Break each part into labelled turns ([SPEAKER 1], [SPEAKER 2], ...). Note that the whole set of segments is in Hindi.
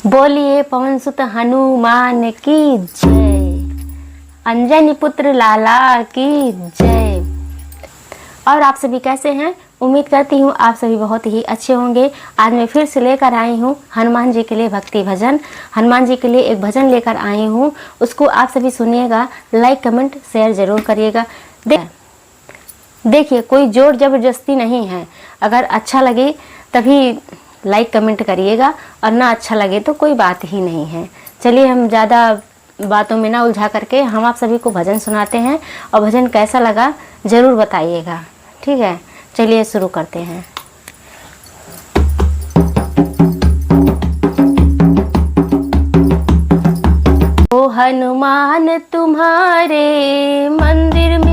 [SPEAKER 1] बोलिए पवन सुत हनुमान की जय, अंजनी पुत्र लाला की जय। और आप सभी कैसे हैं? उम्मीद करती हूँ आप सभी बहुत ही अच्छे होंगे। आज मैं फिर से लेकर आई हूँ हनुमान जी के लिए भक्ति भजन। हनुमान जी के लिए एक भजन लेकर आई हूँ, उसको आप सभी सुनिएगा। लाइक कमेंट शेयर जरूर करिएगा। देखिए कोई जोर जबरदस्ती नहीं है, अगर अच्छा लगे तभी लाइक कमेंट करिएगा और ना अच्छा लगे तो कोई बात ही नहीं है। चलिए हम ज़्यादा बातों में ना उलझा करके हम आप सभी को भजन सुनाते हैं और भजन कैसा लगा ज़रूर बताइएगा, ठीक है। चलिए शुरू करते हैं। ओ हनुमान तुम्हारे मंदिर में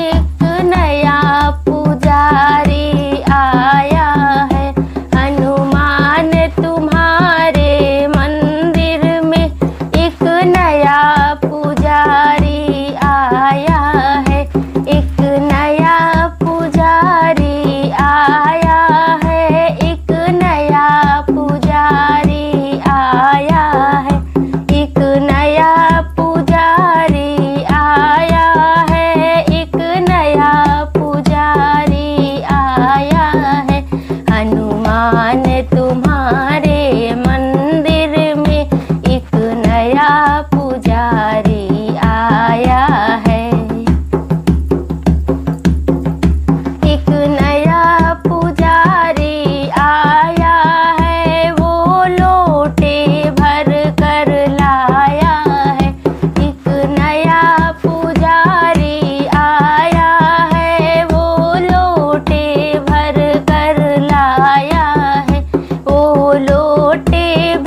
[SPEAKER 1] एक नया पुजारी आया है। हनुमान तुम्हारे मंदिर में एक नया पुजारी आया है। एक नया पुजारी आया है। एक नया पुजारी आया है। एक नया पुजारी आया है। एक नया पुजारी आया है। हनुमान तुम्हारे मंदिर में एक नया पुजारी आया है। एक नया पुजारी आया है, वो लोटे भर कर लाया है। एक नया पुजारी आया है, वो लोटे भर कर लाया है। वो लोटे